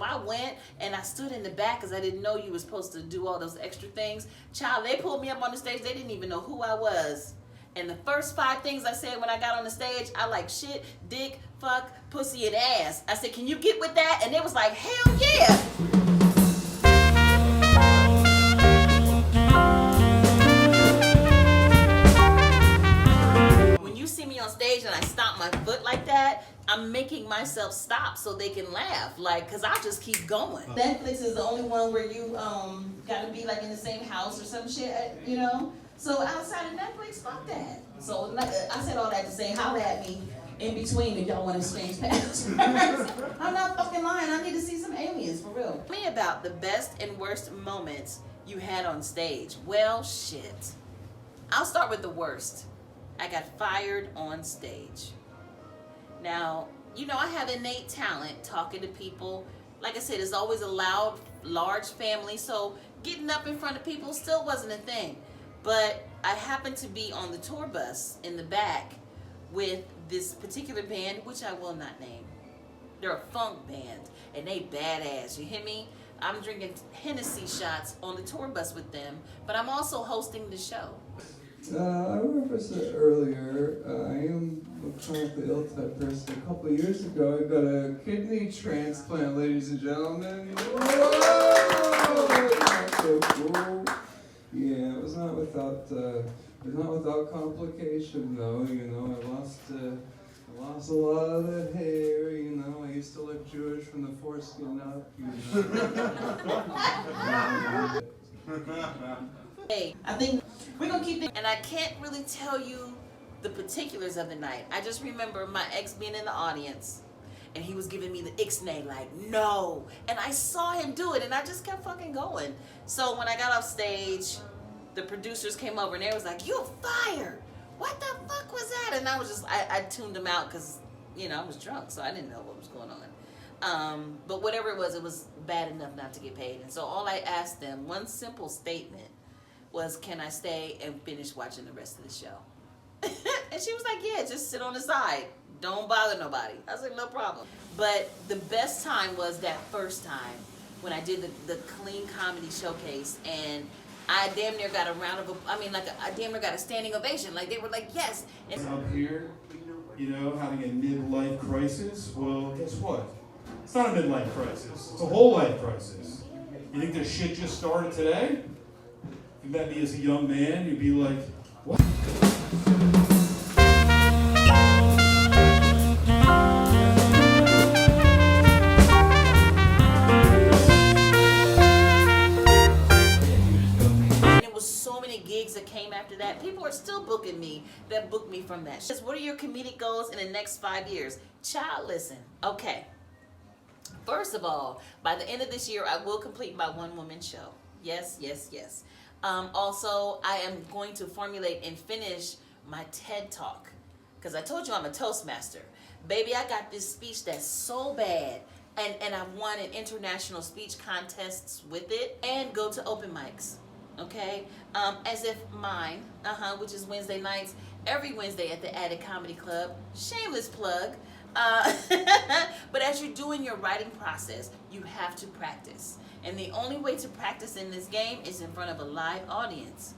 I went and I stood in the back because I didn't know you were supposed to do all those extra things. Child, they pulled me up on the stage. They didn't even know who I was. And the first 5 things I said when I got on the stage, I like shit, dick, fuck, pussy, and ass. I said, can you get with that? And it was like, hell yeah. When you see me on stage and I stomp my foot like that, I'm making myself stop so they can laugh, like, cause I just keep going. Netflix is the only one where you gotta be like in the same house or some shit, you know? So outside of Netflix, fuck that. So I said all that to say, holler at me in between if y'all want to exchange passwords. I'm not fucking lying. I need to see some aliens, for real. Tell me about the best and worst moments you had on stage. Well, shit. I'll start with the worst. I got fired on stage. Now, you know I have innate talent talking to people. Like I said, it's always a loud, large family, so getting up in front of people still wasn't a thing. But I happened to be on the tour bus in the back with this particular band, which I will not name. They're a funk band, and they badass, you hear me? I'm drinking Hennessy shots on the tour bus with them, but I'm also hosting the show. I referenced it earlier. I am a chronically ill type person. A couple of years ago, I got a kidney transplant, ladies and gentlemen. Whoa! That's so cool. Yeah, it was not without complication though. You know, I lost a lot of that hair. You know, I used to look Jewish from the foreskin up. You know. Hey, I think we're gonna keep it, and I can't really tell you the particulars of the night. I just remember my ex being in the audience, and he was giving me the ixnay, like, no. And I saw him do it, and I just kept fucking going. So when I got off stage, the producers came over, and they was like, you're fired. What the fuck was that? And I was just, I tuned them out because, you know, I was drunk, so I didn't know what was going on. But whatever it was bad enough not to get paid. And so all I asked them, one simple statement, was, can I stay and finish watching the rest of the show? And she was like, yeah, just sit on the side. Don't bother nobody. I was like, no problem. But the best time was that first time when I did the Clean Comedy Showcase, and I damn near got a round of, I damn near got a standing ovation. Like, they were like, yes. And up here, you know, having a midlife crisis. Well, guess what? It's not a midlife crisis. It's a whole life crisis. You think this shit just started today? If you met me as a young man, you'd be like, what? And it was so many gigs that came after that. People are still booking me that booked me from that. Just, what are your comedic goals in the next 5 years? Child, listen. Okay. First of all, by the end of this year, I will complete my one-woman show. Yes, yes, yes. Also, I am going to formulate and finish my TED Talk, because I told you I'm a Toastmaster. Baby, I got this speech that's so bad, and I've won in international speech contests with it, and go to open mics, okay? As if mine, which is Wednesday nights, every Wednesday at the Attic Comedy Club, shameless plug. But as you're doing your writing process, you have to practice. And the only way to practice in this game is in front of a live audience.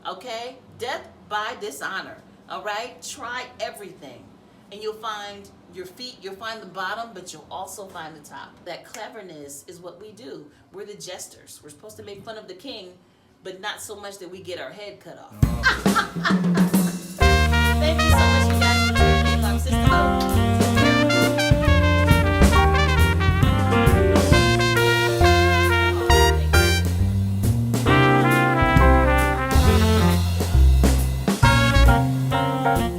Okay? Death by dishonor. All right? Try everything. And you'll find your feet, you'll find the bottom, but you'll also find the top. That cleverness is what we do. We're the jesters. We're supposed to make fun of the king, but not so much that we get our head cut off. Thank you